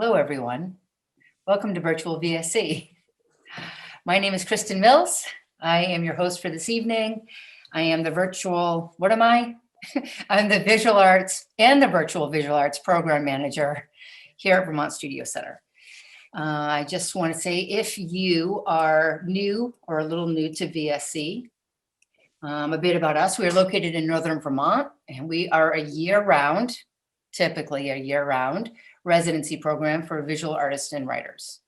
Hello, everyone. Welcome to Virtual VSC. My name is Kristen Mills. I am your host for this evening. I am the virtual, what am I? I'm the visual arts and the virtual visual arts program manager here at Vermont Studio Center. I just want to say, if you are new or a little new to VSC, a bit about us. We are located in Northern Vermont, and we are typically a year-round residency program for visual artists and writers.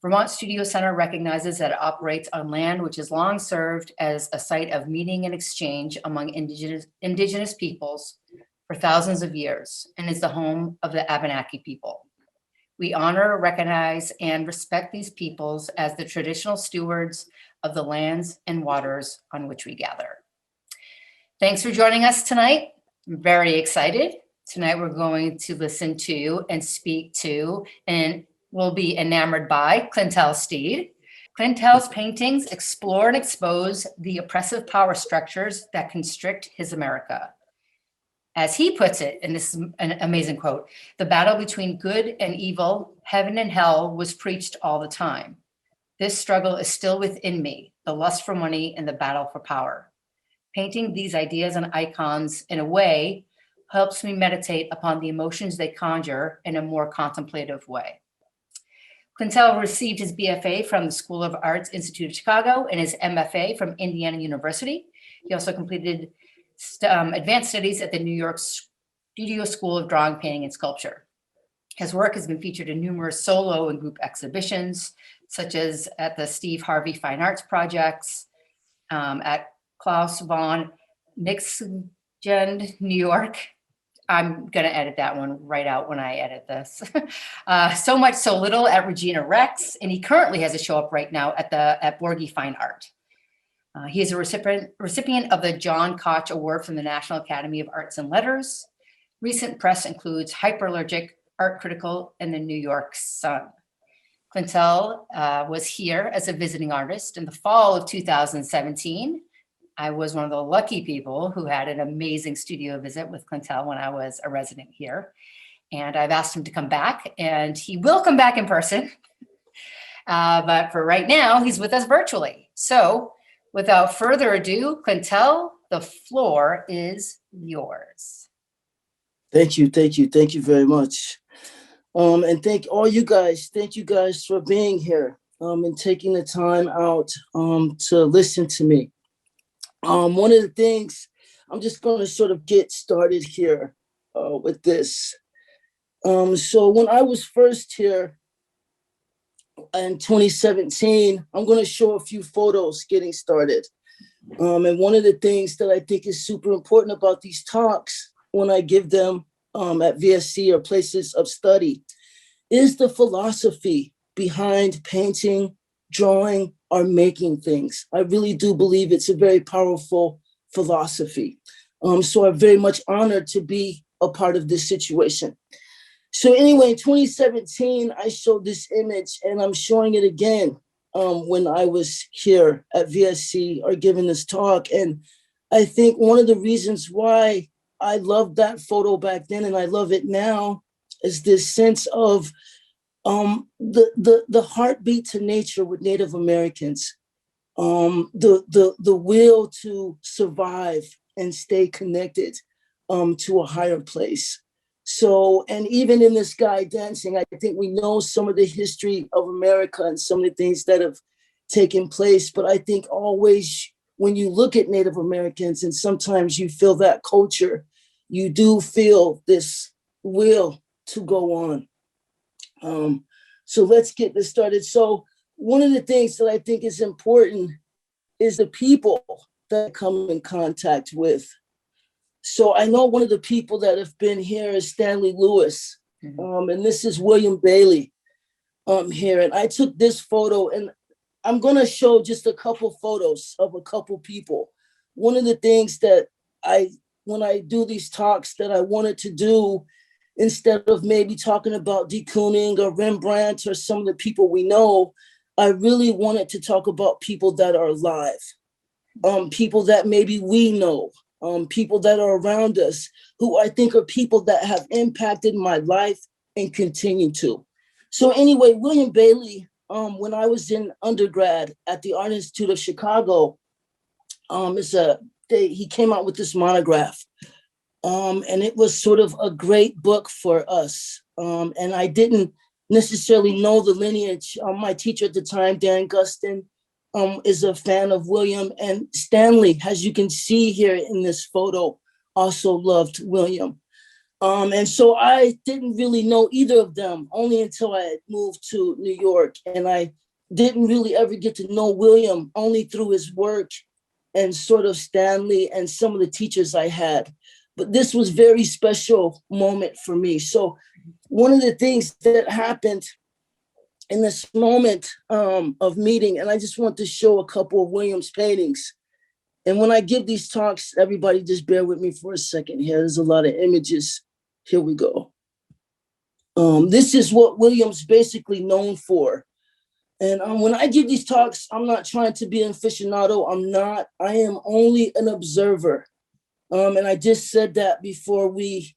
Vermont Studio Center recognizes that it operates on land which has long served as a site of meeting and exchange among indigenous peoples for thousands of years and is the home of the Abenaki people. We honor, recognize, and respect these peoples as the traditional stewards of the lands and waters on which we gather. Thanks for joining us tonight. I'm very excited. Tonight we're going to listen to and speak to and will be enamored by Clintel Steed. Clintel's paintings explore and expose the oppressive power structures that constrict his America. As he puts it, and this is an amazing quote, the battle between good and evil, heaven and hell, was preached all the time. This struggle is still within me, the lust for money and the battle for power. Painting these ideas and icons in a way helps me meditate upon the emotions they conjure in a more contemplative way. Clintel received his BFA from the School of Arts Institute of Chicago and his MFA from Indiana University. He also completed advanced studies at the New York Studio School of Drawing, Painting, and Sculpture. His work has been featured in numerous solo and group exhibitions, such as at the Steve Harvey Fine Arts Projects, at Klaus von Nixgen, New York. I'm going to edit that one right out when I edit this. So Much, So Little at Regina Rex, and he currently has a show up right now at Borghi Fine Art. He is a recipient of the John Koch Award from the National Academy of Arts and Letters. Recent press includes Hyperallergic, Art Critical, and the New York Sun. Clintel was here as a visiting artist in the fall of 2017. I was one of the lucky people who had an amazing studio visit with Clintel when I was a resident here. And I've asked him to come back, and he will come back in person. But for right now, he's with us virtually. So without further ado, Clintel, the floor is yours. Thank you very much. And thank you guys for being here and taking the time out to listen to me. One of the things, I'm just going to sort of get started here with this. So when I was first here in 2017, I'm going to show a few photos getting started. And one of the things that I think is super important about these talks when I give them at VSC or places of study is the philosophy behind painting, drawing, or making things. I really do believe it's a very powerful philosophy. So I'm very much honored to be a part of this situation. So anyway, in 2017, I showed this image, and I'm showing it again when I was here at VSC or giving this talk. And I think one of the reasons why I loved that photo back then and I love it now is this sense of the heartbeat to nature with Native Americans, the will to survive and stay connected to a higher place. So, and even in this guy dancing, I think we know some of the history of America and some of the things that have taken place. But I think always when you look at Native Americans and sometimes you feel that culture, you do feel this will to go on. So let's get this started. So one of the things that I think is important is the people that I come in contact with. So I know one of the people that have been here is Stanley Lewis, and this is William Bailey here. And I took this photo, and I'm going to show just a couple photos of a couple people. One of the things that when I do these talks that I wanted to do, instead of maybe talking about de Kooning or Rembrandt or some of the people we know, I really wanted to talk about people that are alive, people that maybe we know, people that are around us, who I think are people that have impacted my life and continue to. So anyway, William Bailey, when I was in undergrad at the Art Institute of Chicago, he came out with this monograph. And it was sort of a great book for us. And I didn't necessarily know the lineage. My teacher at the time, Dan Gustin, is a fan of William, and Stanley, as you can see here in this photo, also loved William. And so I didn't really know either of them only until I had moved to New York. And I didn't really ever get to know William only through his work and sort of Stanley and some of the teachers I had. But this was a very special moment for me. So one of the things that happened in this moment of meeting, and I just want to show a couple of William's paintings. And when I give these talks, everybody just bear with me for a second here. There's a lot of images. Here we go. This is what William's basically known for. And when I give these talks, I'm not trying to be an aficionado. I'm not. I am only an observer. And I just said that before we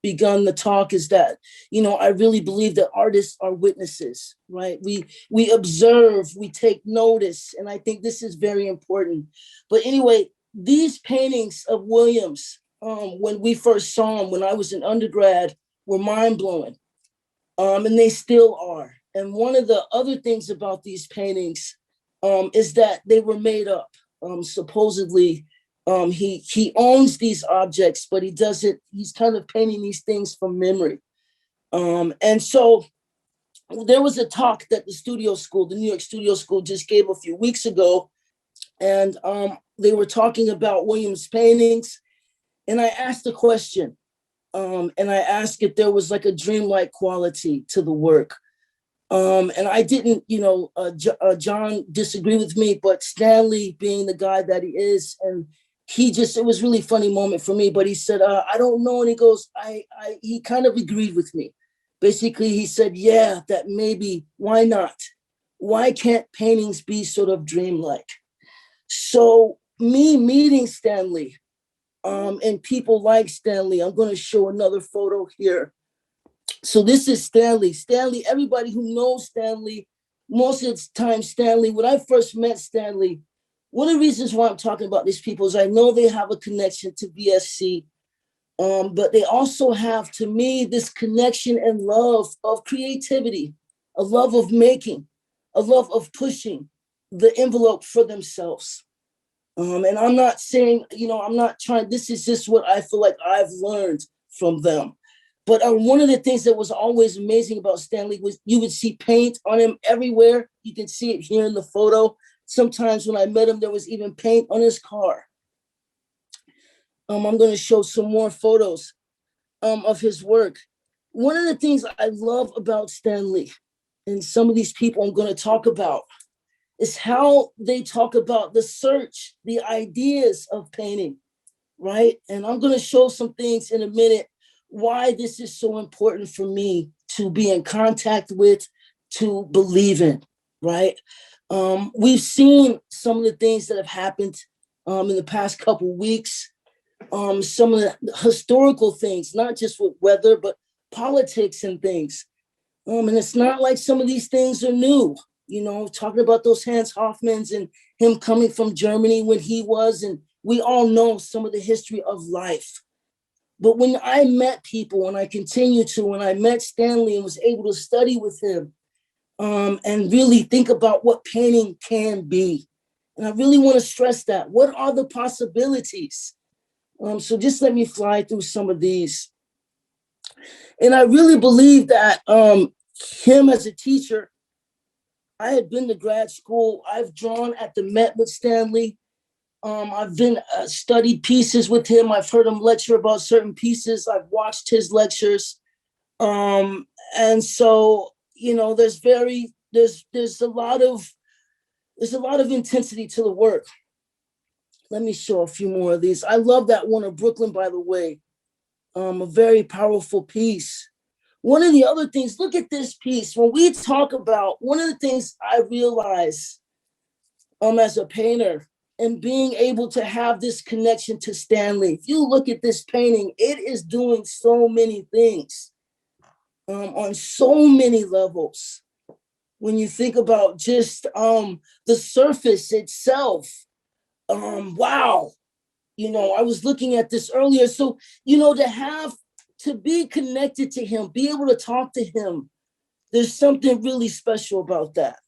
begun the talk, is that, I really believe that artists are witnesses, right? We observe, we take notice, and I think this is very important. But anyway, these paintings of Williams, when we first saw them, when I was an undergrad, were mind-blowing, and they still are. And one of the other things about these paintings is that they were made up. Supposedly, he owns these objects, but he doesn't. He's kind of painting these things from memory. And so there was a talk that the New York Studio School just gave a few weeks ago, and they were talking about William's paintings. And I asked a question, and I asked if there was like a dreamlike quality to the work. And I didn't, John disagreed with me, but Stanley, being the guy that he is, and it was a really funny moment for me, but he said, I don't know. And he goes, he kind of agreed with me. Basically, he said, yeah, that maybe, why not? Why can't paintings be sort of dreamlike? So me meeting Stanley, and people like Stanley, I'm going to show another photo here. So this is Stanley. Stanley, everybody who knows Stanley, most of the time, Stanley, when I first met Stanley, one of the reasons why I'm talking about these people is I know they have a connection to VSC, but they also have, to me, this connection and love of creativity, a love of making, a love of pushing the envelope for themselves. And I'm not saying, I'm not trying, this is just what I feel like I've learned from them. But one of the things that was always amazing about Stanley was you would see paint on him everywhere. You can see it here in the photo. Sometimes when I met him, there was even paint on his car. I'm going to show some more photos of his work. One of the things I love about Stanley, and some of these people I'm going to talk about, is how they talk about the search, the ideas of painting, right? And I'm going to show some things in a minute why this is so important for me to be in contact with, to believe in, right? We've seen some of the things that have happened in the past couple of weeks, some of the historical things, not just with weather, but politics and things. And it's not like some of these things are new, talking about those Hans Hofmanns and him coming from Germany when he was, and we all know some of the history of life. But when I met people, and I continue to, when I met Stanley and was able to study with him, and really think about what painting can be. And I really want to stress that. What are the possibilities? So just let me fly through some of these. And I really believe that him as a teacher, I had been to grad school. I've drawn at the Met with Stanley. I've been studied pieces with him. I've heard him lecture about certain pieces. I've watched his lectures. And so, there's a lot of intensity to the work. Let me show a few more of these. I love that one of Brooklyn, by the way. A very powerful piece. One of the other things, look at this piece. When we talk about, one of the things I realize as a painter, and being able to have this connection to Stanley. If you look at this painting, it is doing so many things. on so many levels. When you think about just the surface itself, wow. I was looking at this earlier. So, to be connected to him, be able to talk to him, there's something really special about that.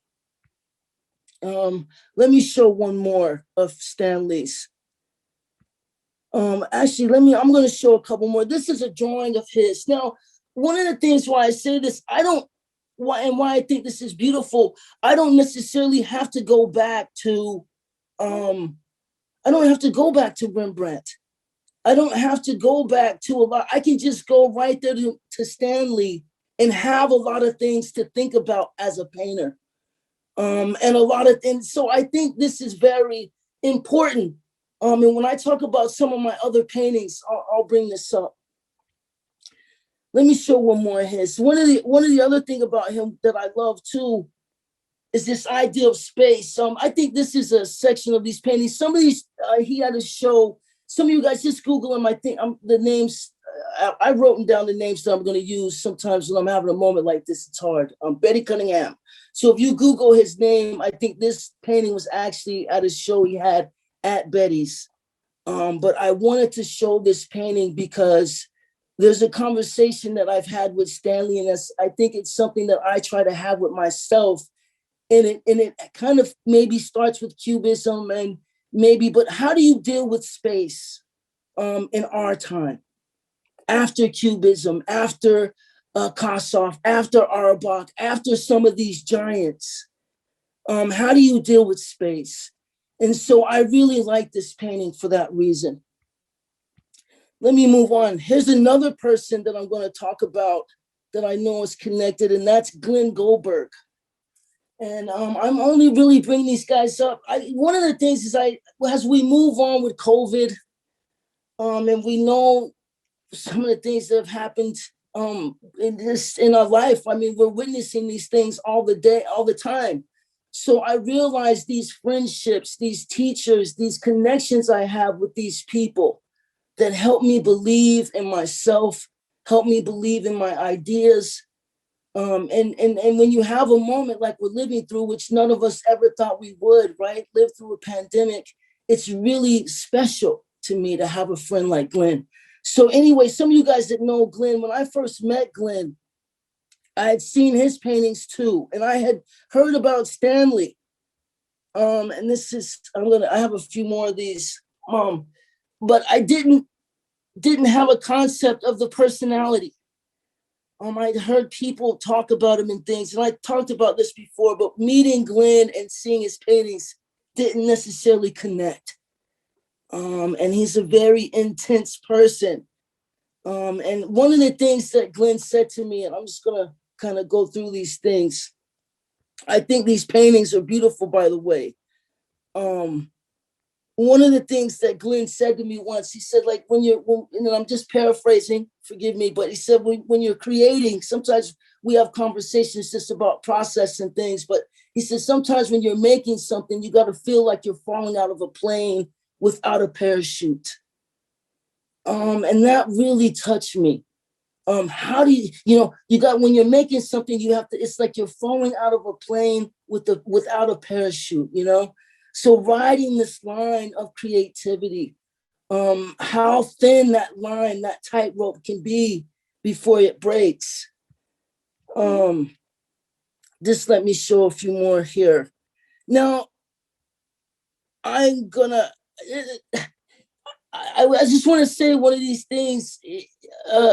Let me show one more of Stanley's. Actually, I'm going to show a couple more. This is a drawing of his. Now, one of the things why I say this, why I think this is beautiful, I don't necessarily have to go back to, I don't have to go back to Rembrandt. I don't have to go back to a lot. I can just go right there to Stanley and have a lot of things to think about as a painter. And a lot of things. So I think this is very important. And when I talk about some of my other paintings, I'll bring this up. Let me show one more of his. One of the other thing about him that I love too is this idea of space. I think this is a section of these paintings. Some of these he had to show. Some of you guys just Google them. I think the names. I wrote them down, the names that I'm going to use sometimes when I'm having a moment like this. It's hard. Betty Cunningham. So if you Google his name, I think this painting was actually at a show he had at Betty's. But I wanted to show this painting because there's a conversation that I've had with Stanley, and I think it's something that I try to have with myself. And it kind of maybe starts with Cubism and maybe, but how do you deal with space in our time? After Cubism, after Kossoff, after Auerbach, after some of these giants, how do you deal with space? And so I really like this painting for that reason. Let me move on. Here's another person that I'm going to talk about that I know is connected, and that's Glenn Goldberg. And I'm only really bringing these guys up. One of the things is as we move on with COVID, and we know some of the things that have happened in our life. I mean, we're witnessing these things all the time. So I realize these friendships, these teachers, these connections I have with these people that help me believe in myself, help me believe in my ideas. And when you have a moment like we're living through, which none of us ever thought we would, right? Live through a pandemic, it's really special to me to have a friend like Glenn. So anyway, some of you guys that know Glenn, when I first met Glenn, I had seen his paintings too, and I had heard about Stanley. And this is, I have a few more of these, but I didn't have a concept of the personality. I'd heard people talk about him and things, and I talked about this before, but meeting Glenn and seeing his paintings didn't necessarily connect. And he's a very intense person. And one of the things that Glenn said to me, and I'm just gonna kind of go through these things. I think these paintings are beautiful, by the way. One of the things that Glenn said to me once, he said, like, I'm just paraphrasing, forgive me, but he said, when you're creating, sometimes we have conversations just about process and things, but he said, sometimes when you're making something, you got to feel like you're falling out of a plane without a parachute. And that really touched me. How do when you're making something, you have to, it's like you're falling out of a plane without a parachute, So riding this line of creativity, how thin that line, that tightrope can be before it breaks. Just let me show a few more here. Now, I'm gonna, I just want to say one of these things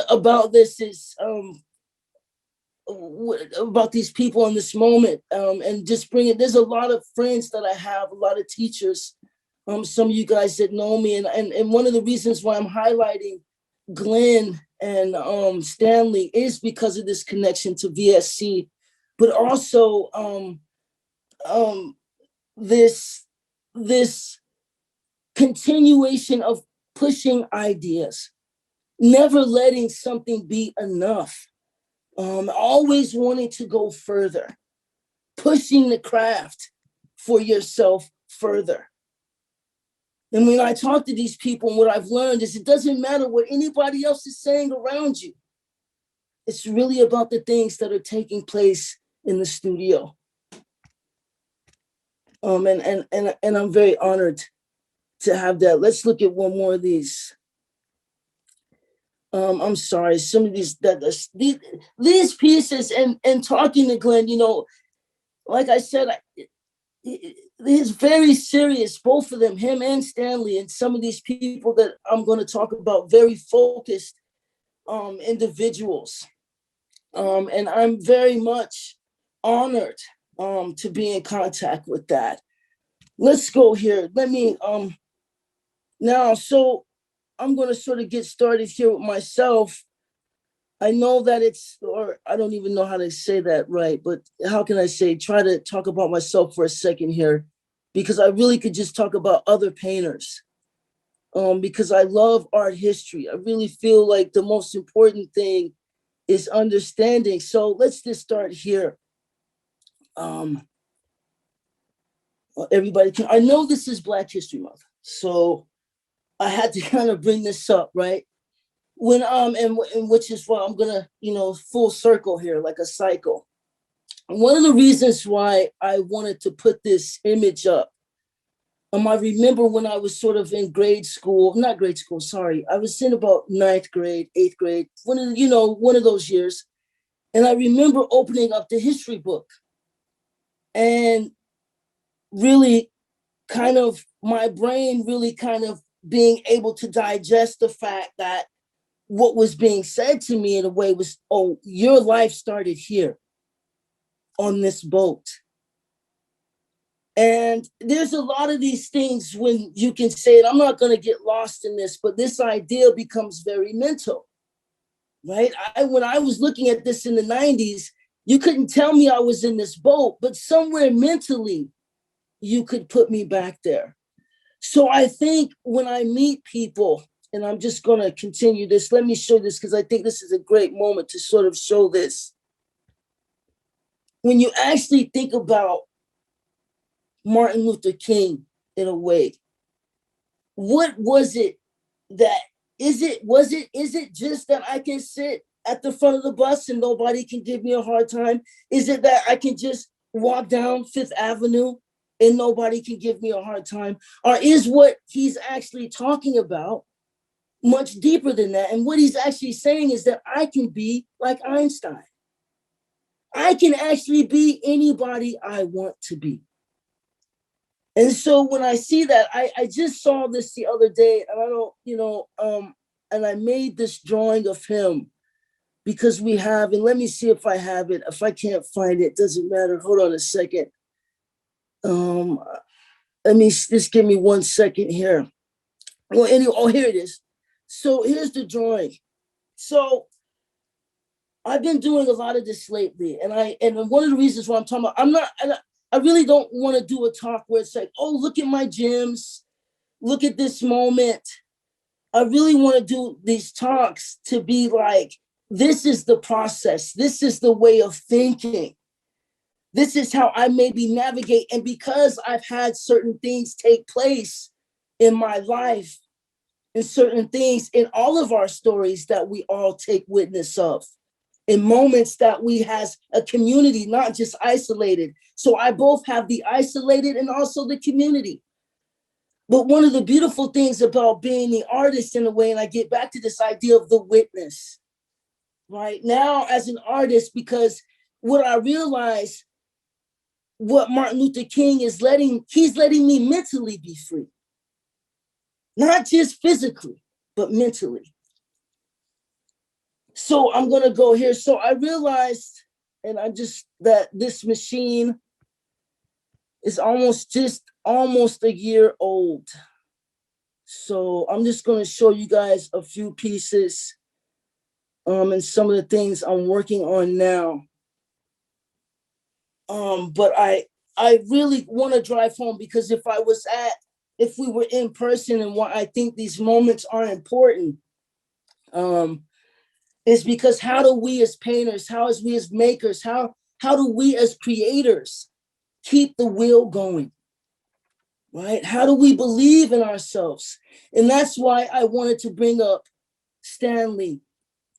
about this is about these people in this moment, and just bring it. There's a lot of friends that I have, a lot of teachers, some of you guys that know me, and one of the reasons why I'm highlighting Glenn and Stanley is because of this connection to VSC, but also this continuation of pushing ideas, never letting something be enough, always wanting to go further, pushing the craft for yourself further. And when I talk to these people, and what I've learned is it doesn't matter what anybody else is saying around you. It's really about the things that are taking place in the studio. And I'm very honored to have that. Let's look at one more of these. I'm sorry, some of these pieces, and talking to Glenn, like I said, he's very serious, both of them, him and Stanley, and some of these people that I'm going to talk about, very focused individuals. And I'm very much honored to be in contact with that. Let's go here. Let me now, so I'm going to sort of get started here with myself. I know that or I don't even know how to say that right, but how can I try to talk about myself for a second here, because I really could just talk about other painters, because I love art history. I really feel like the most important thing is understanding. So let's just start here. Everybody I know this is Black History Month, so I had to kind of bring this up, right? And which is why I'm gonna, full circle here, like a cycle. One of the reasons why I wanted to put this image up, I remember when I was sort of in not grade school, sorry. I was in about 9th grade, 8th grade, one of those years. And I remember opening up the history book and really kind of my brain really kind of being able to digest the fact that what was being said to me in a way was, oh, your life started here on this boat. And there's a lot of these things when you can say it. I'm not going to get lost in this, but this idea becomes very mental, right? When I was looking at this in the 90s, you couldn't tell me I was in this boat, but somewhere mentally, you could put me back there. So I think when I meet people, and I'm just going to continue this, let me show this because I think this is a great moment to sort of show this. When you actually think about Martin Luther King in a way, what was it that, is it just that I can sit at the front of the bus and nobody can give me a hard time? Is it that I can just walk down Fifth Avenue and nobody can give me a hard time? Or is what he's actually talking about much deeper than that? And what he's actually saying is that I can be like Einstein. I can actually be anybody I want to be. And so when I see that, I just saw this the other day, and I don't, and I made this drawing of him because we have, and let me see if I have it. If I can't find it, doesn't matter. Hold on a second. Let me just give me 1 second here. Well, anyway, here it is. So here's the drawing. So I've been doing a lot of this lately, and one of the reasons why I'm talking about, I really don't want to do a talk where it's like, oh, look at my gems, look at this moment. I really want to do these talks to be like, this is the process. This is the way of thinking. This is how I maybe navigate. And because I've had certain things take place in my life, and certain things in all of our stories that we all take witness of, in moments that we as a community, not just isolated. So I both have the isolated and also the community. But one of the beautiful things about being the artist in a way, and I get back to this idea of the witness, right? Now as an artist, because what I realize, what Martin Luther King is he's letting me mentally be free. Not just physically, but mentally. So I'm going to go here. So I realized, and that this machine is almost a year old. So I'm just going to show you guys a few pieces and some of the things I'm working on now. But I really want to drive home, because if we were in person, and why I think these moments are important, is because how do we as painters, how as we as makers, how do we as creators keep the wheel going, right? How do we believe in ourselves? And that's why I wanted to bring up Stanley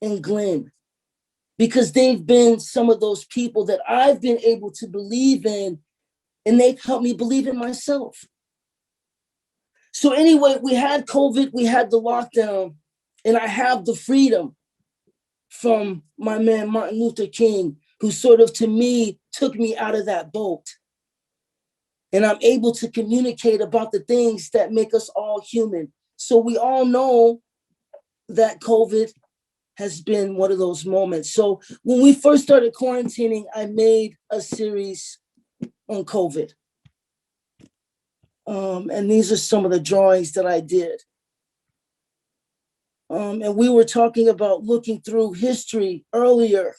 and Glenn, because they've been some of those people that I've been able to believe in, and they've helped me believe in myself. So anyway, we had COVID, we had the lockdown, and I have the freedom from my man, Martin Luther King, who sort of, to me, took me out of that boat. And I'm able to communicate about the things that make us all human. So we all know that COVID has been one of those moments. So when we first started quarantining, I made a series on COVID. And these are some of the drawings that I did. And we were talking about looking through history earlier.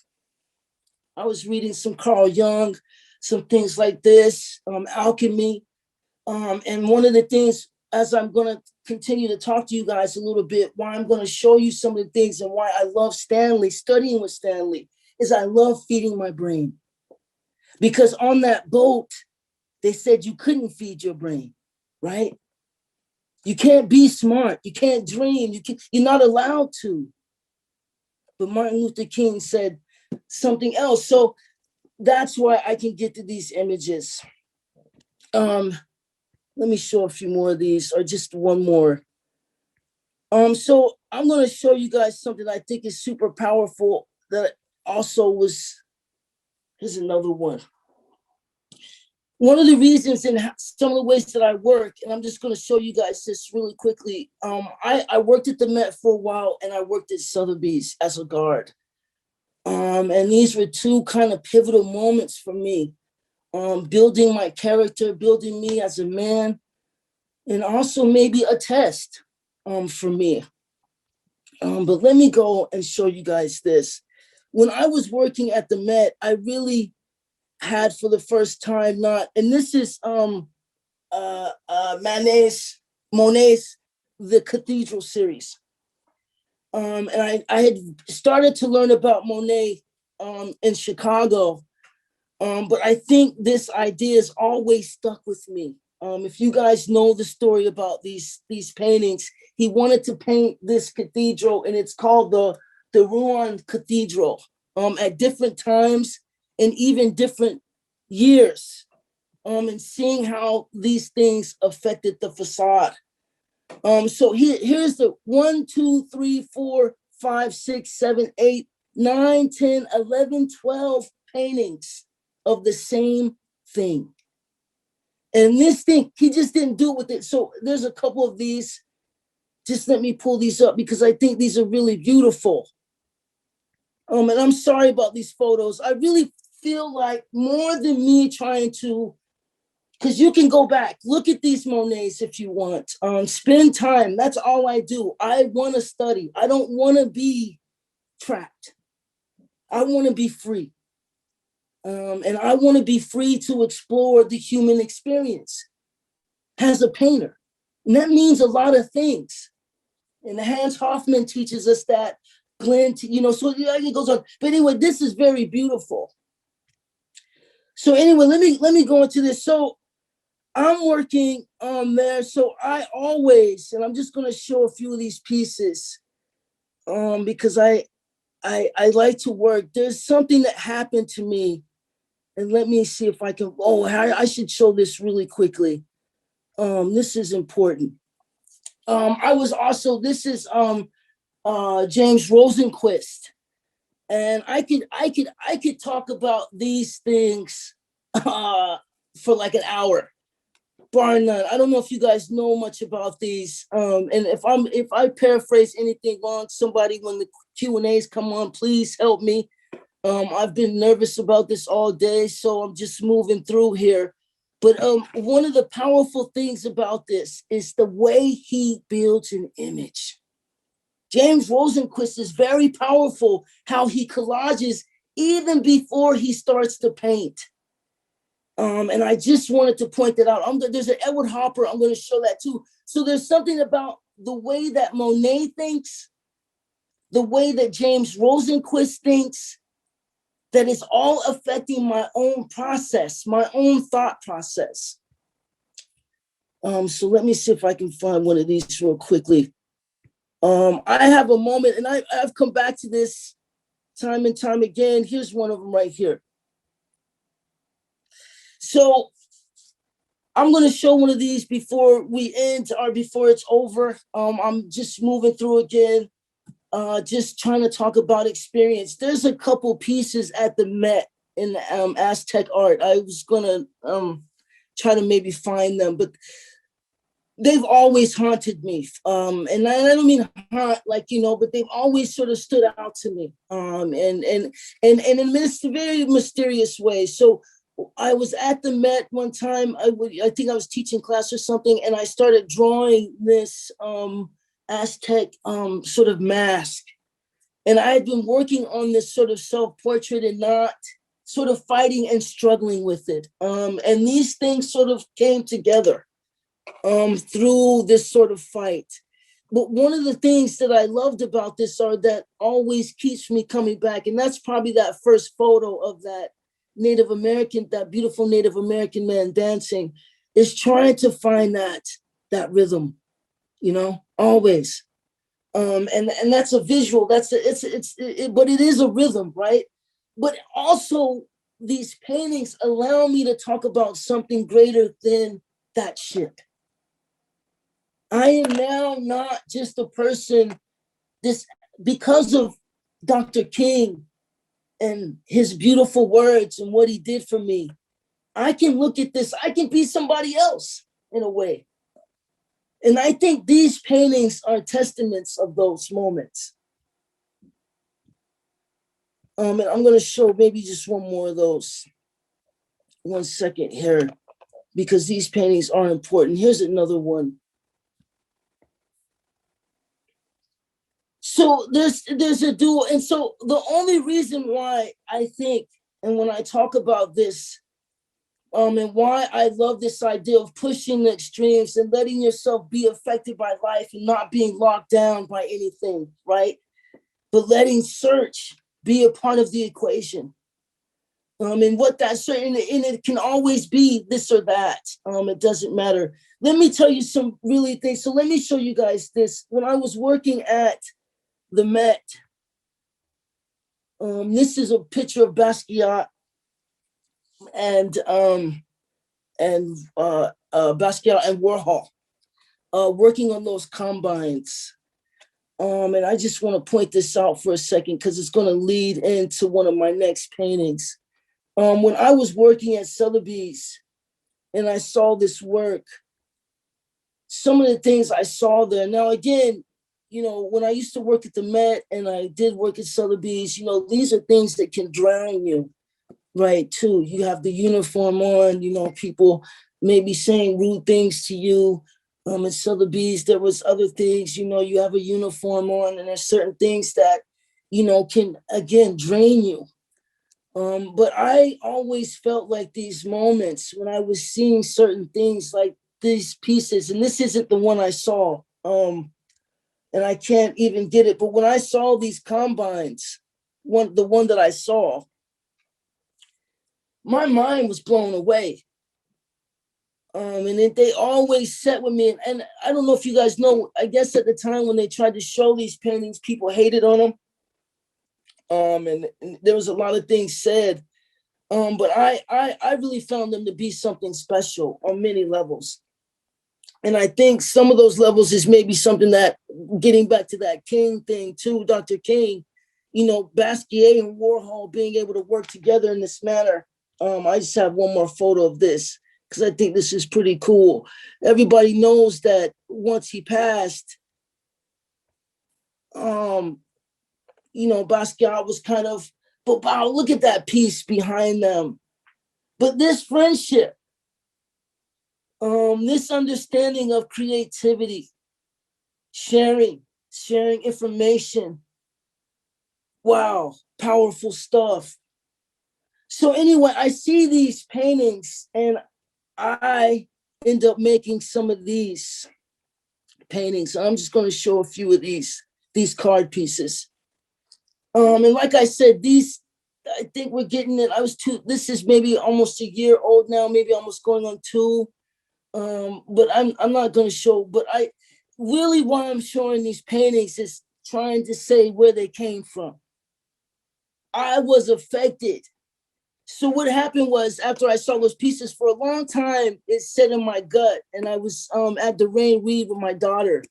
I was reading some Carl Jung, some things like this, alchemy. And one of the things, as I'm going to continue to talk to you guys a little bit, why I'm going to show you some of the things and why I love Stanley, studying with Stanley, is I love feeding my brain. Because on that boat, they said you couldn't feed your brain, right? You can't be smart. You can't dream. You're not allowed to. But Martin Luther King said something else. So that's why I can get to these images. Let me show a few more of these, or just one more. So I'm going to show you guys something I think is super powerful that also was, here's another one. One of the reasons and some of the ways that I work, and I'm just going to show you guys this really quickly. I worked at the Met for a while, and I worked at Sotheby's as a guard. And these were two kind of pivotal moments for me, building my character, building me as a man, and also maybe a test for me. But let me go and show you guys this. When I was working at the Met, I really had for the first time and this is Monets, the Cathedral series. And I had started to learn about Monet in Chicago, but I think this idea has always stuck with me. If you guys know the story about these paintings, he wanted to paint this cathedral, and it's called the Rouen Cathedral, at different times and even different years, and seeing how these things affected the facade. So here's the 1, 2, 3, 4, 5, 6, 7, 8, 9, 10, 11, 12 paintings of the same thing. And this thing, he just didn't do it with it. So there's a couple of these. Just let me pull these up because I think these are really beautiful. And I'm sorry about these photos. I really feel like more than me trying to, because you can go back, look at these Monets if you want. Spend time. That's all I do. I want to study. I don't want to be trapped. I want to be free. And I want to be free to explore the human experience as a painter. And that means a lot of things. And Hans Hoffman teaches us that. Glenn, so it goes on. But anyway, this is very beautiful. So anyway, let me go into this. So I'm working there. So I always, and I'm just going to show a few of these pieces because I like to work. There's something that happened to me. And let me see if I can, I should show this really quickly. This is important. I was also, this is James Rosenquist. And I could talk about these things for like an hour, bar none. I don't know if you guys know much about these. And if I paraphrase anything wrong, somebody when the Q&As come on, please help me. I've been nervous about this all day, so I'm just moving through here. But one of the powerful things about this is the way he builds an image. James Rosenquist is very powerful, how he collages even before he starts to paint. And I just wanted to point that out. There's an Edward Hopper, I'm going to show that too. So there's something about the way that Monet thinks, the way that James Rosenquist thinks, that is all affecting my own process, my own thought process. So let me see if I can find one of these real quickly. I have a moment, and I've come back to this time and time again. Here's one of them right here. So I'm going to show one of these before we end or before it's over. I'm just moving through again, just trying to talk about experience. There's a couple pieces at the Met in the Aztec art. I was going to try to maybe find them, but they've always haunted me. And I don't mean haunt, like, you know, but they've always sort of stood out to me. And in very mysterious ways. So I was at the Met one time. I think I was teaching class or something, and I started drawing this Aztec sort of mask. And I had been working on this sort of self-portrait and not sort of fighting and struggling with it. And these things sort of came together through this sort of fight. But one of the things that I loved about this art that always keeps me coming back, and that's probably that first photo of that Native American, that beautiful Native American man dancing, is trying to find that rhythm, you know, always. And that's a visual. But it is a rhythm, right? But also these paintings allow me to talk about something greater than that shit. I am now not just a person, because of Dr. King and his beautiful words and what he did for me. I can look at this, I can be somebody else in a way. And I think these paintings are testaments of those moments. And I'm going to show maybe just one more of those. 1 second here, because these paintings are important. Here's another one. So there's a dual, and so the only reason why I think, and when I talk about this, and why I love this idea of pushing the extremes and letting yourself be affected by life and not being locked down by anything, right? But letting search be a part of the equation. And what that certain, and it can always be this or that. It doesn't matter. Let me tell you some really things. So let me show you guys this. When I was working at the Met, this is a picture of Basquiat and Basquiat and Warhol working on those combines. And I just want to point this out for a second because it's going to lead into one of my next paintings. When I was working at Sotheby's and I saw this work, some of the things I saw there. Now, again, you know, when I used to work at the Met and I did work at Sotheby's, you know, these are things that can drown you, right, too. You have the uniform on, you know, people maybe saying rude things to you. At Sotheby's, there was other things, you know, you have a uniform on and there's certain things that, you know, can, again, drain you. But I always felt like these moments when I was seeing certain things like these pieces, and this isn't the one I saw, and I can't even get it. But when I saw these combines, the one that I saw, my mind was blown away. And they always sat with me. And I don't know if you guys know, I guess at the time when they tried to show these paintings, people hated on them. And there was a lot of things said. But I really found them to be something special on many levels. And I think some of those levels is maybe something that, getting back to that King thing too, Dr. King, you know, Basquiat and Warhol being able to work together in this manner. I just have one more photo of this because I think this is pretty cool. Everybody knows that once he passed, you know, Basquiat was kind of, but wow, look at that piece behind them. But this friendship, this understanding of creativity, sharing information. Wow, powerful stuff. So anyway, I see these paintings and I end up making some of these paintings. I'm just going to show a few of these card pieces. And like I said, I think we're getting it. This is maybe almost a year old now, maybe almost going on 2. But I'm not going to show, but I really, why I'm showing these paintings is trying to say where they came from. I was affected. So what happened was, after I saw those pieces for a long time, it set in my gut. And I was at the Rain Reed with my daughter,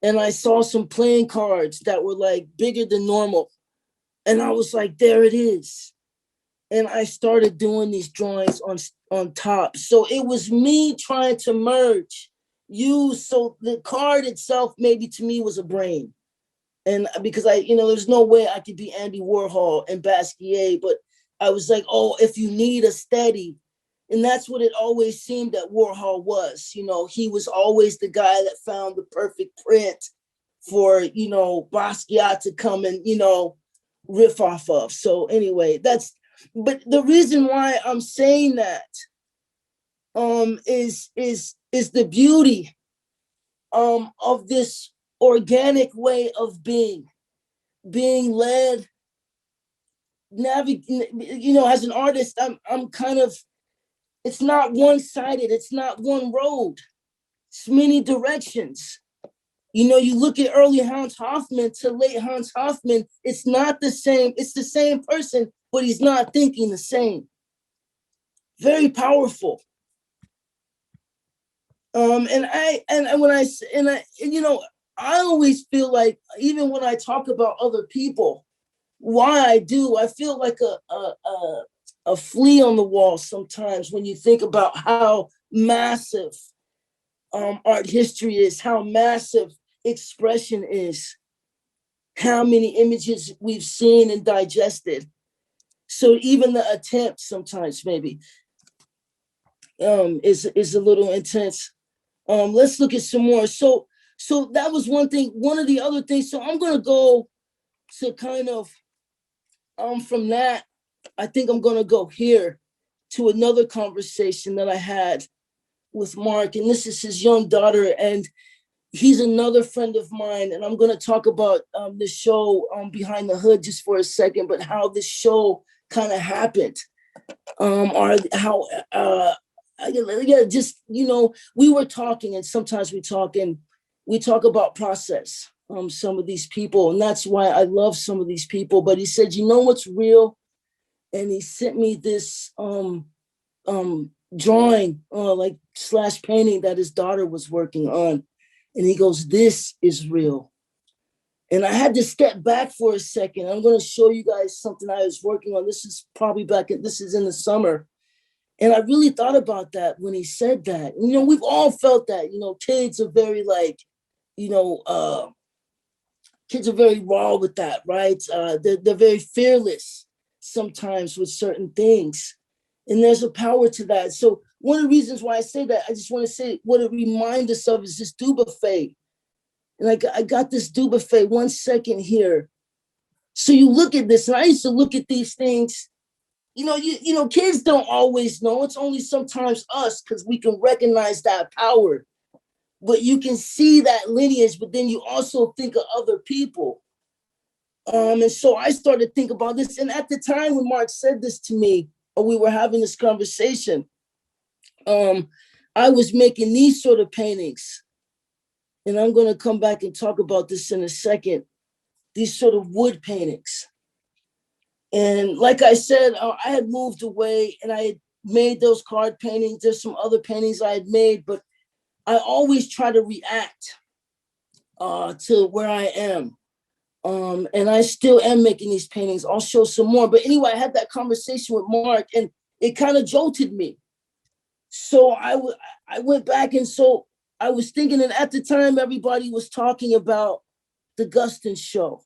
and I saw some playing cards that were like bigger than normal. And I was like, there it is. And I started doing these drawings on top. So it was me trying to merge, so the card itself maybe to me was a brain. And because there's no way I could be Andy Warhol and Basquiat, but I was like, oh, if you need a steady. And that's what it always seemed that Warhol was. He was always the guy that found the perfect print for, Basquiat to come and, riff off of. So anyway, but the reason why I'm saying that is the beauty of this organic way of being led, as an artist, I'm kind of, it's not one-sided, it's not one road, it's many directions. You look at early Hans Hofmann to late Hans Hofmann, it's not the same, it's the same person, but he's not thinking the same. Very powerful. I always feel like, even when I talk about other people, why I do, I feel like a flea on the wall sometimes when you think about how massive art history is, how massive expression is, how many images we've seen and digested. So even the attempt sometimes maybe is a little intense. Let's look at some more. So that was one thing. One of the other things. So I'm gonna go to kind of from that. I think I'm gonna go here to another conversation that I had with Mark, and this is his young daughter, and he's another friend of mine. And I'm gonna talk about the show Behind the Hood just for a second, but how this show kind of happened, or how just we were talking, and sometimes we talk about process. Some of these people, and that's why I love some of these people. But he said, what's real, and he sent me this drawing, like slash painting that his daughter was working on, and he goes, "This is real." And I had to step back for a second. I'm going to show you guys something I was working on. This is in the summer. And I really thought about that when he said that. We've all felt that, kids are very kids are very raw with that, right? They're very fearless sometimes with certain things. And there's a power to that. So one of the reasons why I say that, I just want to say what it reminds us of is this Dubuffet. And I got this Dubuffet, 1 second here. So you look at this, and I used to look at these things. Kids don't always know. It's only sometimes us, because we can recognize that power. But you can see that lineage, but then you also think of other people. And so I started to think about this. And at the time when Mark said this to me, or we were having this conversation, I was making these sort of paintings. And I'm going to come back and talk about this in a second. These sort of wood paintings. And like I said, I had moved away, and I had made those card paintings. There's some other paintings I had made, but I always try to react to where I am. And I still am making these paintings. I'll show some more. But anyway, I had that conversation with Mark, and it kind of jolted me. So I went back, and so I was thinking, and at the time, everybody was talking about the Guston show.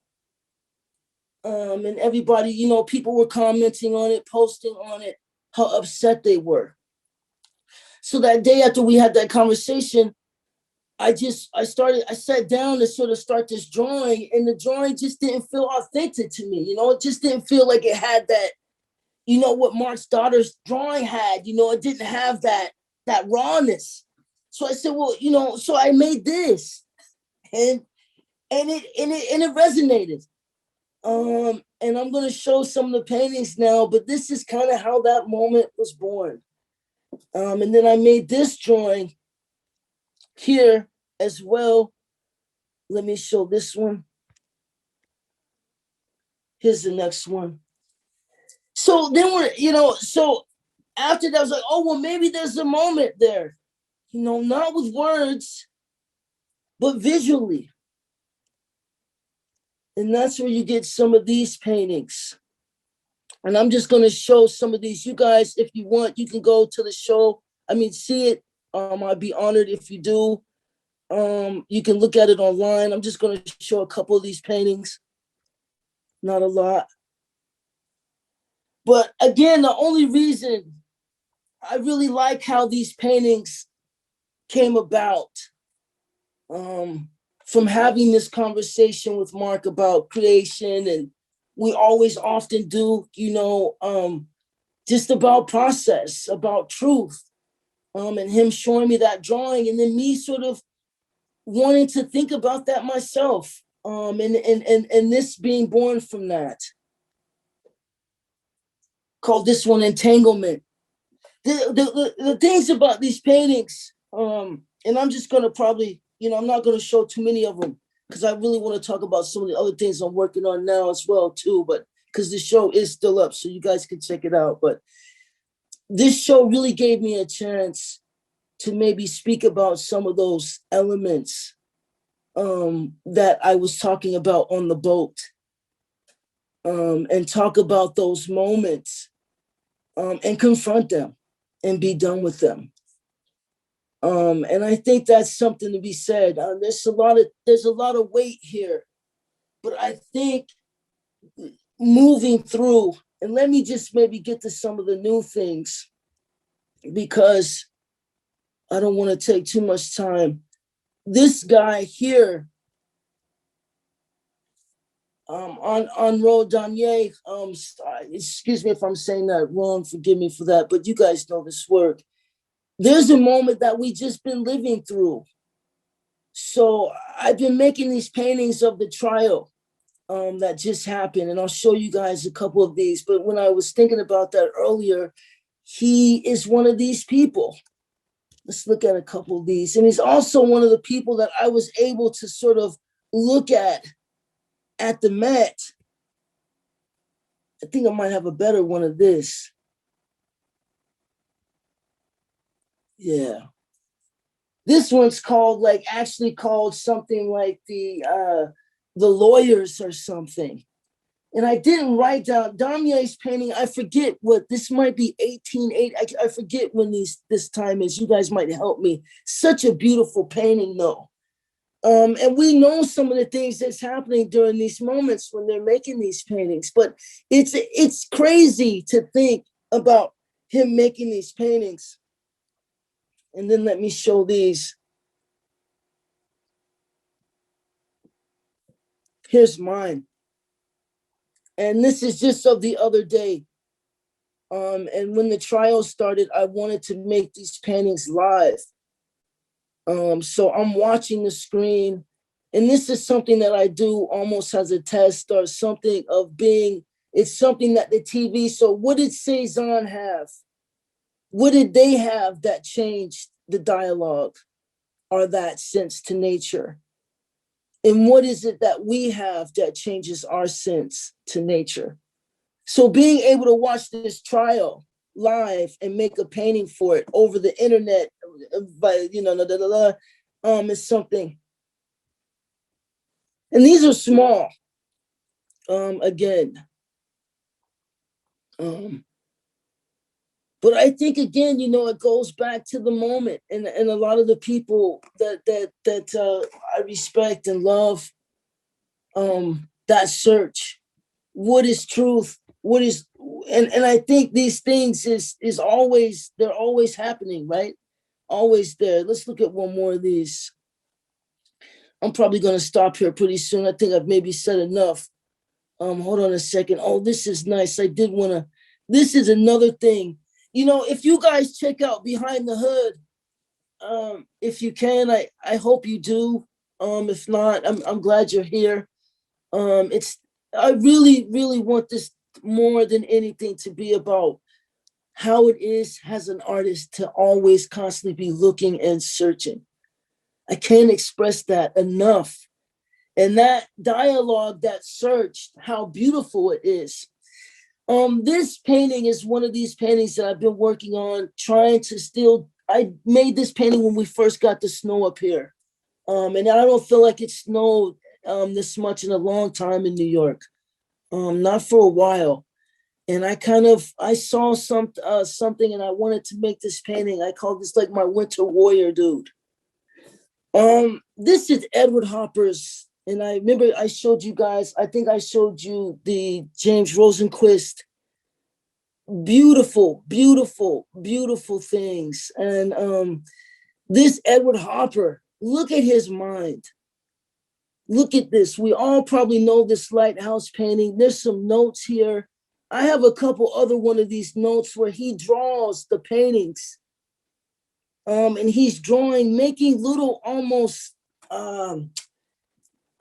And everybody, people were commenting on it, posting on it, how upset they were. So that day after we had that conversation, I sat down to sort of start this drawing, and the drawing just didn't feel authentic to me. It just didn't feel like it had that, what Mark's daughter's drawing had. It didn't have that rawness. So I said, well, so I made this, and it resonated. And I'm going to show some of the paintings now, but this is kind of how that moment was born. And then I made this drawing here as well. Let me show this one. Here's the next one. So then so after that, I was like, oh, well, maybe there's a moment there, not with words, but visually. And that's where you get some of these paintings. And I'm just going to show some of these. You guys, if you want, you can go to the show. See it. I'd be honored if you do. You can look at it online. I'm just going to show a couple of these paintings. Not a lot. But again, the only reason I really like how these paintings came about, from having this conversation with Mark about creation, and we always often do, just about process, about truth, and him showing me that drawing, and then me sort of wanting to think about that myself, and this being born from that. Called this one Entanglement. The things about these paintings, and I'm just gonna probably, I'm not gonna show too many of them because I really want to talk about some of the other things I'm working on now as well too, but because the show is still up, so you guys can check it out. But this show really gave me a chance to maybe speak about some of those elements that I was talking about on the boat, and talk about those moments, and confront them and be done with them. And I think that's something to be said. There's a lot of weight here, but I think moving through, and let me just maybe get to some of the new things, because I don't want to take too much time. This guy here, on Rodanier, excuse me if I'm saying that wrong, forgive me for that, but you guys know this work. There's a moment that we just been living through. So I've been making these paintings of the trial that just happened, and I'll show you guys a couple of these. But when I was thinking about that earlier, he is one of these people. Let's look at a couple of these. And he's also one of the people that I was able to sort of look at the Met. I think I might have a better one of this. Yeah. This one's called, actually called something like the lawyers or something. And I didn't write down Damier's painting. I forget what this might be, 1880. I forget when this time is. You guys might help me. Such a beautiful painting, though. And we know some of the things that's happening during these moments when they're making these paintings. But it's crazy to think about him making these paintings. And then let me show these. Here's mine. And this is just of the other day. And when the trial started, I wanted to make these paintings live. So I'm watching the screen, and this is something that I do almost as a test or something of being, it's something that the TV, so what did Cezanne have? What did they have that changed the dialogue or that sense to nature? And what is it that we have that changes our sense to nature? So being able to watch this trial live and make a painting for it over the internet, is something. And these are small, again. But I think, again, it goes back to the moment, and a lot of the people that I respect and love, that search. What is truth? What is, and I think these things is always, they're always happening, right? Always there. Let's look at one more of these. I'm probably going to stop here pretty soon. I think I've maybe said enough. Hold on a second. Oh, this is nice. I did want to, this is another thing. If you guys check out Behind the Hood, if you can, I hope you do. If not, I'm glad you're here. I really, really want this more than anything to be about how it is as an artist to always constantly be looking and searching. I can't express that enough. And that dialogue, that search, how beautiful it is. This painting is one of these paintings that I've been working on, trying to still, I made this painting when we first got the snow up here. And I don't feel like it snowed this much in a long time in New York. Not for a while. And I saw something and I wanted to make this painting. I call this like my winter warrior dude. This is Edward Hopper's, and I remember I showed you guys, I think I showed you the James Rosenquist, beautiful, beautiful, beautiful things. And this Edward Hopper, look at his mind. Look at this. We all probably know this lighthouse painting. There's some notes here. I have a couple other one of these notes where he draws the paintings. And he's drawing, making little almost, I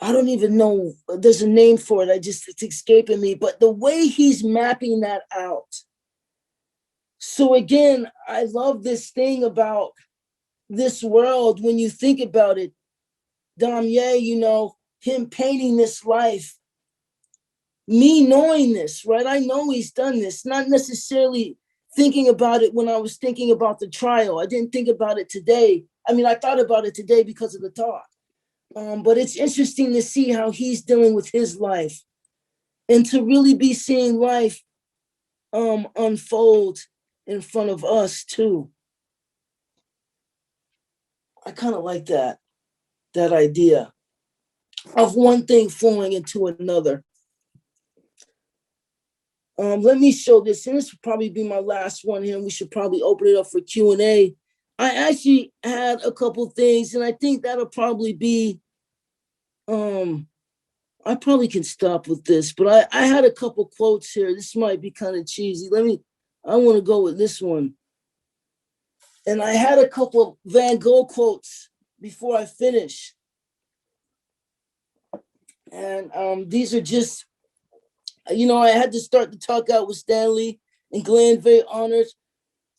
don't even know, there's a name for it. It's escaping me, but the way he's mapping that out. So again, I love this thing about this world. When you think about it, Damier, you know, him painting this life, me knowing this, right? I know he's done this, not necessarily thinking about it when I was thinking about the trial. I didn't think about it today. I mean, I thought about it today because of the talk. But it's interesting to see how he's dealing with his life and to really be seeing life unfold in front of us too. I kind of like that idea of one thing flowing into another. Let me show this, and this will probably be my last one here, and we should probably open it up for Q&A. I actually had a couple things, and I think that'll probably be, I probably can stop with this, but I had a couple quotes here. This might be kind of cheesy. I want to go with this one. And I had a couple of Van Gogh quotes before I finish. And these are just, you know, I had to start the talk out with Stanley and Glenn, very honored.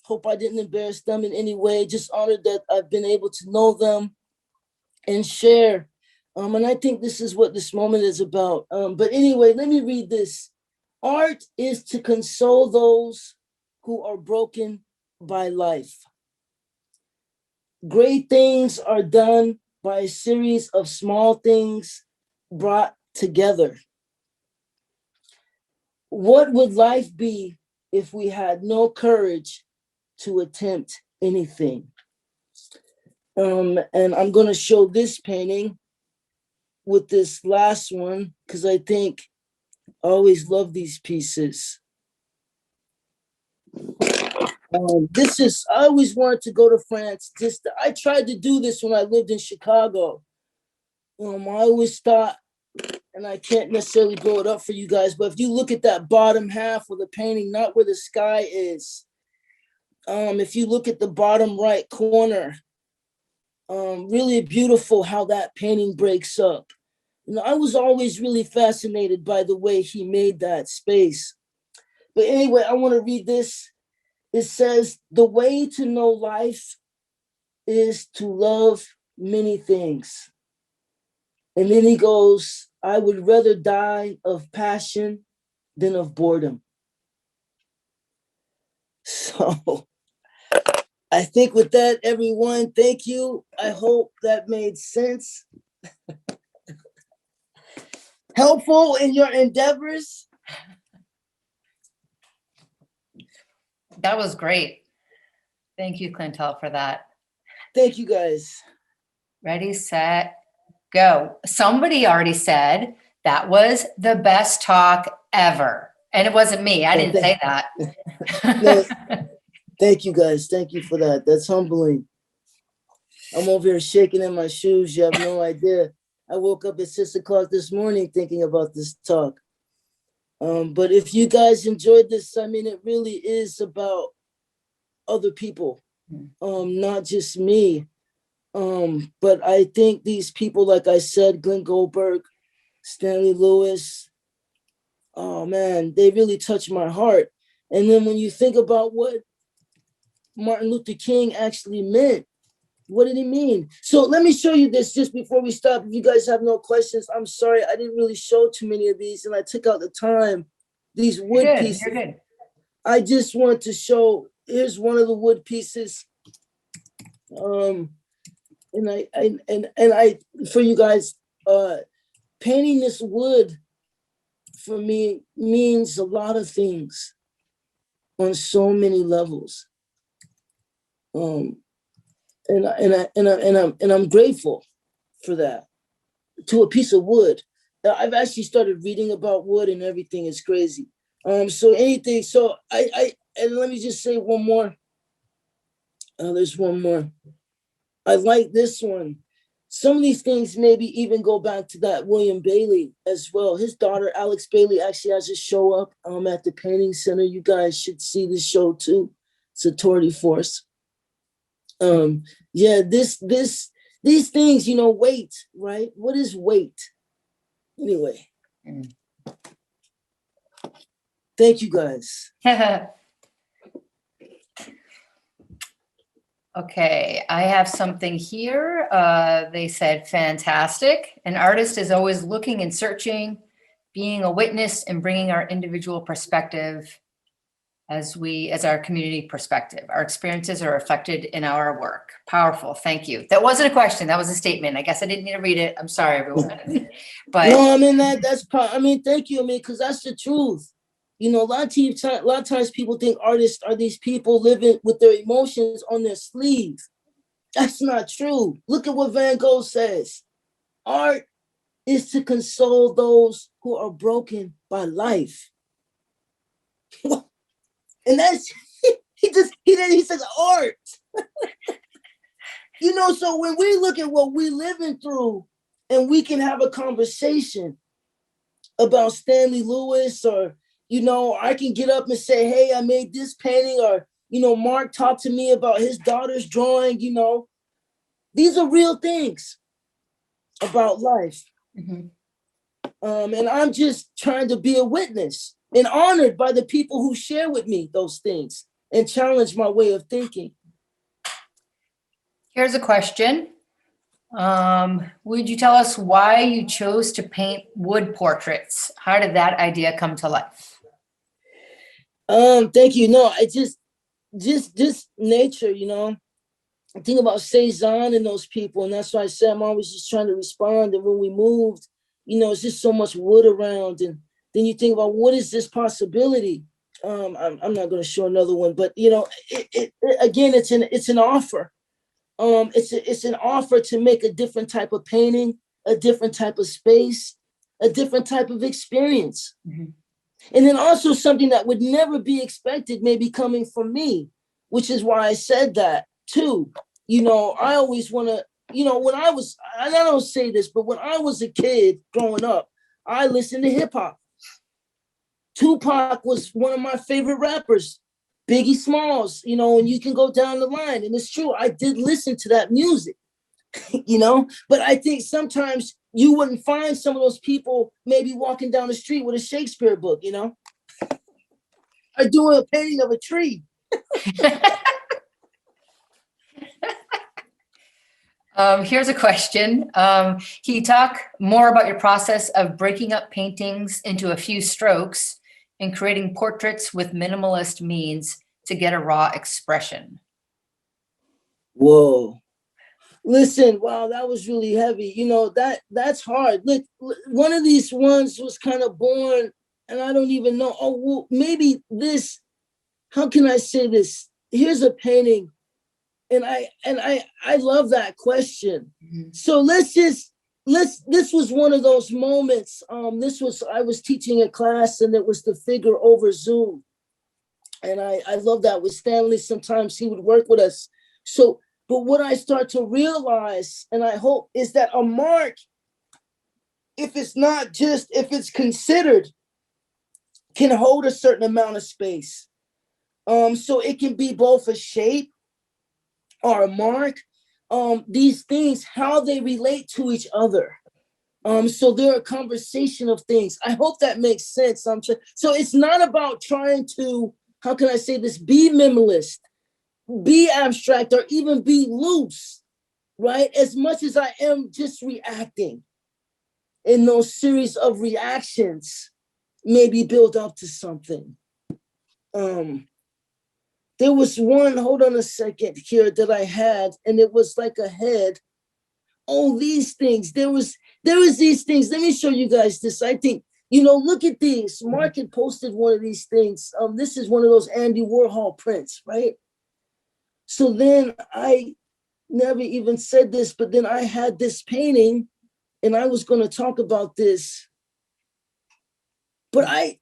Hope I didn't embarrass them in any way. Just honored that I've been able to know them and share. And I think this is what this moment is about. But anyway, let me read this. Art is to console those who are broken by life. Great things are done by a series of small things brought together. What would life be if we had no courage to attempt anything? And I'm going to show this painting with this last one because I think I always love these pieces. I always wanted to go to France. I tried to do this when I lived in Chicago. I always thought, and I can't necessarily blow it up for you guys, but if you look at that bottom half of the painting, not where the sky is, if you look at the bottom right corner, really beautiful how that painting breaks up. You know, I was always really fascinated by the way he made that space. But anyway, I want to read this. It says, the way to know life is to love many things. And then he goes, I would rather die of passion than of boredom. So I think with that, everyone, thank you. I hope that made sense. Helpful in your endeavors. That was great. Thank you, Clintel, for that. Thank you, guys. Ready, set, go. Somebody already said that was the best talk ever. And it wasn't me. I didn't say that. No, thank you, guys. Thank you for that. That's humbling. I'm over here shaking in my shoes. You have no idea. I woke up at 6 o'clock this morning thinking about this talk. But if you guys enjoyed this, I mean, it really is about other people, not just me. But I think these people, like I said, Glenn Goldberg, Stanley Lewis, oh man, they really touch my heart. And then when you think about what Martin Luther King actually meant, what did he mean? So let me show you this just before we stop. If you guys have no questions, I'm sorry, I didn't really show too many of these and I took out the time. these You're wood good. pieces. You're good. I just want to show, here's one of the wood pieces. And I for you guys, painting this wood for me means a lot of things on so many levels. And I'm grateful for that, to a piece of wood. I've actually started reading about wood and everything is crazy. So anything, so and let me just say one more. There's one more. I like this one. Some of these things maybe even go back to that William Bailey as well. His daughter, Alex Bailey, actually has a show up at the Painting Center. You guys should see this show too. It's a tour de force. Yeah, these things, weight, right? What is weight? Anyway. Thank you guys. Okay, I have something here. They said, fantastic. An artist is always looking and searching, being a witness and bringing our individual perspective as our community perspective. Our experiences are reflected in our work. Powerful, thank you. That wasn't a question, that was a statement. I guess I didn't need to read it. I'm sorry, everyone. But no, I mean, thank you. I mean, because that's the truth. A lot of times people think artists are these people living with their emotions on their sleeve. That's not true. Look at what Van Gogh says. Art is to console those who are broken by life. And that's, he says art. So when we look at what we're living through and we can have a conversation about Stanley Lewis, or, I can get up and say, hey, I made this painting, or, Mark talked to me about his daughter's drawing, these are real things about life. Mm-hmm. And I'm just trying to be a witness and honored by the people who share with me those things and challenge my way of thinking. Here's a question. Would you tell us why you chose to paint wood portraits? How did that idea come to life? Thank you. No, I just nature, I think about Cezanne and those people, and that's why I said I'm always just trying to respond. And when we moved, it's just so much wood around, and then you think about what is this possibility? I'm not going to show another one, but again, it's an offer. It's an offer to make a different type of painting, a different type of space, a different type of experience. Mm-hmm. And then also something that would never be expected maybe coming from me, which is why I said that too. I always want to, when I don't say this, but when I was a kid growing up, I listened to hip hop. Tupac was one of my favorite rappers. Biggie Smalls, and you can go down the line. And it's true, I did listen to that music, but I think sometimes you wouldn't find some of those people maybe walking down the street with a Shakespeare book, or doing a painting of a tree. Here's a question. Can you talk more about your process of breaking up paintings into a few strokes and creating portraits with minimalist means to get a raw expression? Whoa. Listen, wow, that was really heavy. That's hard. Look, one of these ones was kind of born, and I don't even know. Oh, well, maybe this, how can I say this? Here's a painting. And I love that question. Mm-hmm. So this was one of those moments. I was teaching a class, and it was the figure over Zoom. And I love that with Stanley. Sometimes he would work with us. So, but what I start to realize, and I hope, is that a mark, if it's considered, can hold a certain amount of space. So it can be both a shape or a mark. These things, how they relate to each other. So they're a conversation of things. I hope that makes sense. So it's not about trying to, how can I say this, be minimalist, be abstract, or even be loose, right? As much as I am just reacting in those series of reactions. maybe build up to something. There was one, hold on a second here, that I had, and it was like a head. Oh, these things. There was these things. Let me show you guys this. I think, look at these. Mark had posted one of these things. This is one of those Andy Warhol prints, right? So then I never even said this, but then I had this painting, and I was going to talk about this. But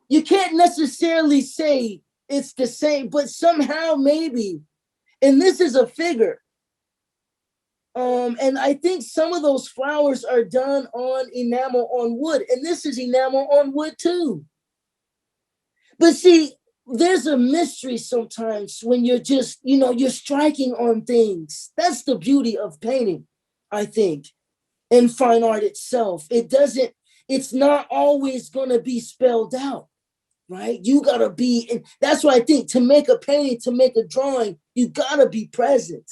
you can't necessarily say it's the same, but somehow maybe. And this is a figure. And I think some of those flowers are done on enamel on wood, and this is enamel on wood too. But see, there's a mystery sometimes when you're just, you're striking on things. That's the beauty of painting, I think, and fine art itself. It's not always going to be spelled out, right? You got to be, and that's why I think to make a painting, to make a drawing, you got to be present.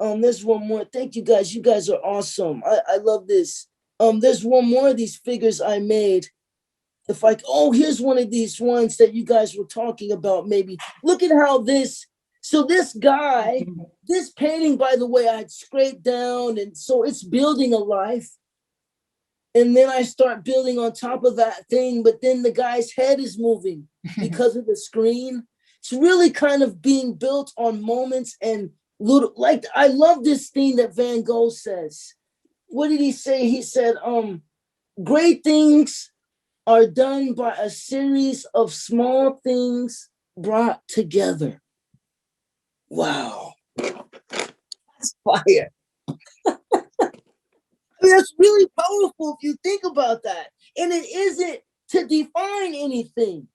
There's one more. Thank you guys. You guys are awesome. I love this. There's one more of these figures I made. Here's one of these ones that you guys were talking about, maybe. Look at how this guy, this painting, by the way, I had scraped down, and so it's building a life. And then I start building on top of that thing, but then the guy's head is moving because of the screen. It's really kind of being built on moments and little, like, I love this thing that Van Gogh says. What did he say? He said, great things are done by a series of small things brought together. Wow. That's fire. That's really powerful if you think about that. And it isn't to define anything.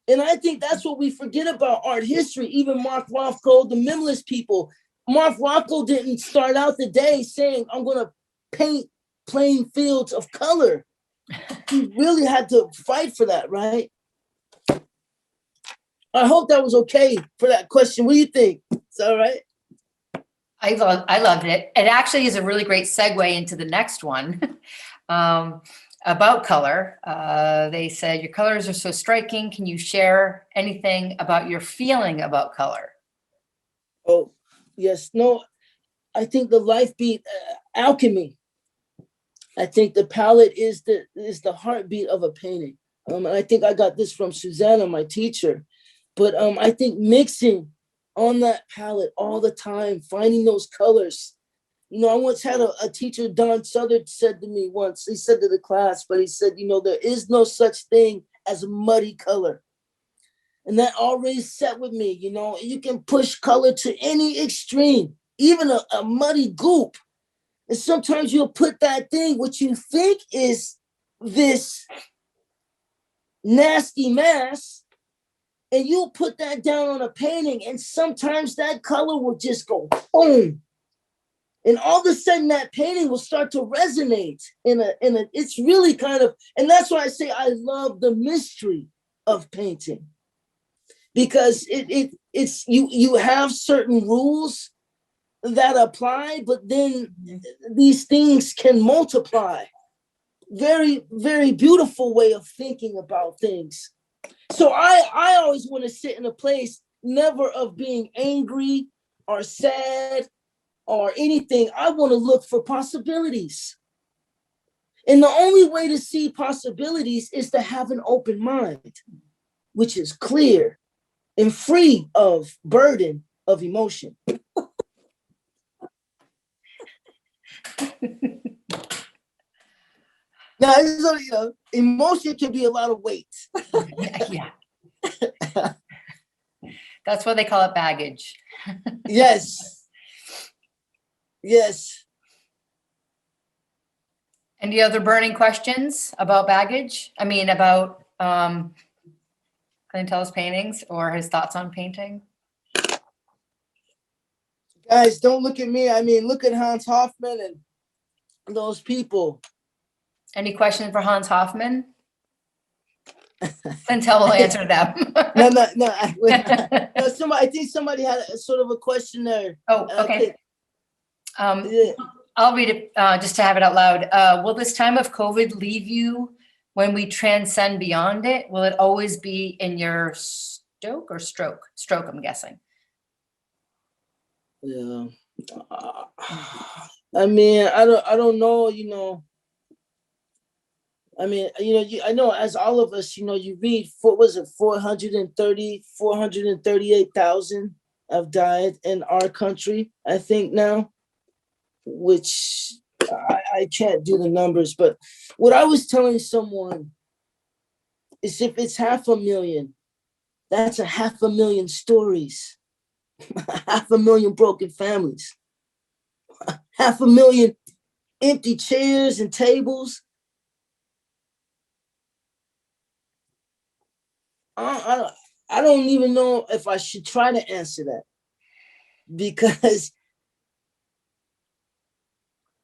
And I think that's what we forget about art history. Even Mark Rothko, the minimalist people. Mark Rothko didn't start out the day saying, I'm going to paint plain fields of color. He really had to fight for that, right? I hope that was okay for that question. What do you think? Is that all right? I loved it. It actually is a really great segue into the next one. About color. They said, your colors are so striking. Can you share anything about your feeling about color? Oh, yes. No, I think the life beat, alchemy. I think the palette is the heartbeat of a painting. And I think I got this from Susanna, my teacher. But I think mixing on that palette all the time, finding those colors. I once had a teacher, Don Southard, said to me once, he said to the class, but he said, there is no such thing as a muddy color. And that always sat with me, you can push color to any extreme, even a muddy goop. And sometimes you'll put that thing, what you think is this nasty mass, and you'll put that down on a painting, and sometimes that color will just go boom. And all of a sudden that painting will start to resonate it's really kind of, and that's why I say I love the mystery of painting, because it's you have certain rules that apply, but then these things can multiply. Very, very beautiful way of thinking about things. So I always want to sit in a place never of being angry or sad or anything. I want to look for possibilities. And the only way to see possibilities is to have an open mind, which is clear and free of burden of emotion. Now, emotion can be a lot of weight. Yeah. That's why they call it baggage. Yes. Yes. Any other questions about baggage? I mean, about Clintel's paintings or his thoughts on painting? Guys, don't look at me. I mean, look at Hans Hofmann and those people. Any questions for Hans Hofmann? Clintel will answer them. No. I think somebody had a sort of a question there. Oh, okay. Yeah. I'll read it just to have it out loud. Will this time of COVID leave you when we transcend beyond it? Will it always be in your stoke or stroke? Stroke, I'm guessing. Yeah. I mean, I don't know, you know. I mean, you know, I know as all of us, you know, you read, what was it, 438,000 have died in our country, I think now, which I can't do the numbers, but what I was telling someone is if it's 500,000, that's 500,000 stories, 500,000 broken families, 500,000 empty chairs and tables. I don't even know if I should try to answer that, because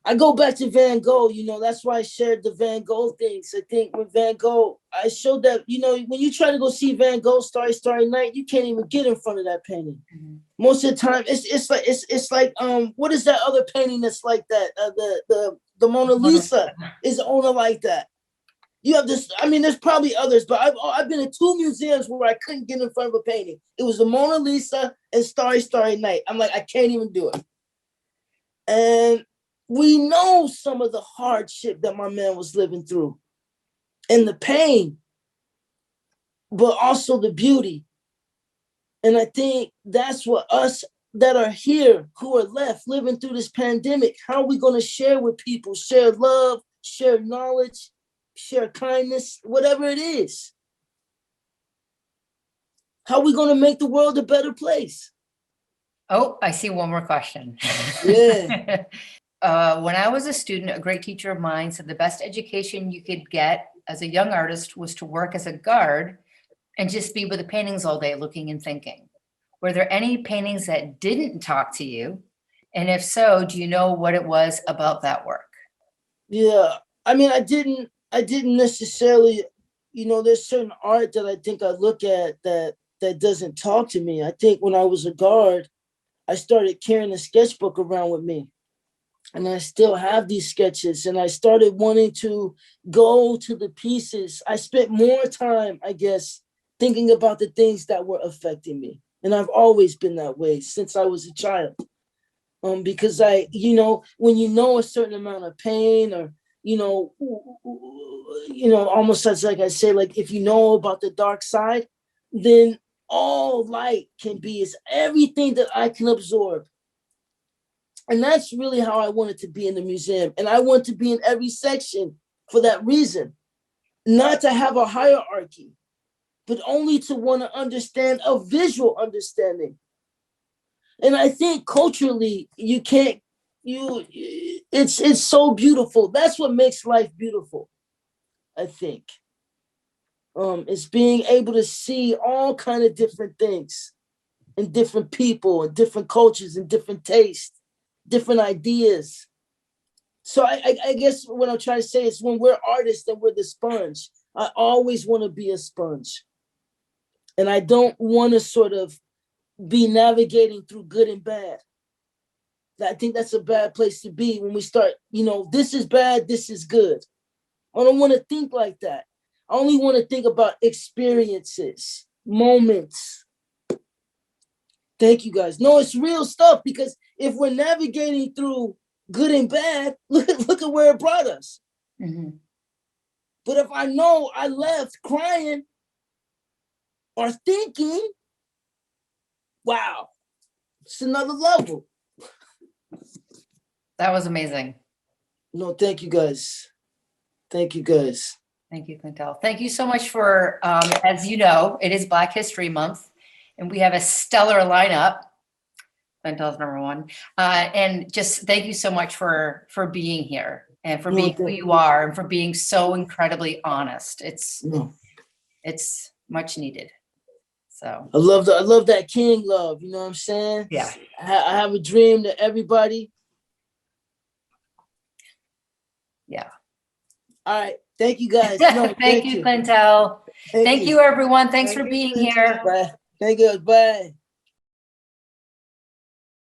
I go back to Van Gogh, you know, that's why I shared the Van Gogh things. I think with Van Gogh, I showed that, you know, when you try to go see Van Gogh Starry Starry Night, you can't even get in front of that painting. Mm-hmm. Most of the time, it's like what is that other painting that's like that? The Mona Lisa is owner like that. You have this, I mean, there's probably others, but I've been in 2 museums where I couldn't get in front of a painting. It was the Mona Lisa and Starry Starry Night. I'm like, I can't even do it. And we know some of the hardship that my man was living through and the pain, but also the beauty. And I think that's what us that are here, who are left living through this pandemic, how are we going to share with people, share love, share knowledge, share kindness, whatever it is? How are we going to make the world a better place? Oh, I see one more question. Yeah. When I was a student, a great teacher of mine said the best education you could get as a young artist was to work as a guard and just be with the paintings all day, looking and thinking. Were there any paintings that didn't talk to you? And if so, do you know what it was about that work? Yeah, I mean, I didn't necessarily, you know, there's certain art that I think I look at that doesn't talk to me. I think when I was a guard, I started carrying a sketchbook around with me. And I still have these sketches, and I started wanting to go to the pieces. I spent more time, I guess, thinking about the things that were affecting me. And I've always been that way since I was a child. Because you know, when you know a certain amount of pain, or, you know, almost as like I say, like if you know about the dark side, then all light can be is everything that I can absorb. And that's really how I wanted to be in the museum. And I want to be in every section for that reason, not to have a hierarchy, but only to want to understand a visual understanding. And I think culturally, it's so beautiful. That's what makes life beautiful, I think. It's being able to see all kind of different things and different people and different cultures and different tastes, different ideas. So I guess what I'm trying to say is when we're artists and we're the sponge, I always want to be a sponge. And I don't want to sort of be navigating through good and bad. I think that's a bad place to be when we start, you know, this is bad, this is good. I don't want to think like that. I only want to think about experiences, moments. Thank you guys. No, it's real stuff, because if we're navigating through good and bad, look at where it brought us. Mm-hmm. But if I know I left crying or thinking, wow, it's another level. That was amazing. No, thank you guys. Thank you guys. Thank you, Clintel. Thank you so much for, as you know, it is Black History Month, and we have a stellar lineup. Clintel's number one. And just thank you so much for being here and for being who you are and for being so incredibly honest. It's much needed. So I love that King love. You know what I'm saying? Yeah. I have a dream that everybody. Yeah. All right. Thank you guys. No, thank you, Clintel. Thank you, everyone. Thanks for being here. Bye. Thank you. Bye.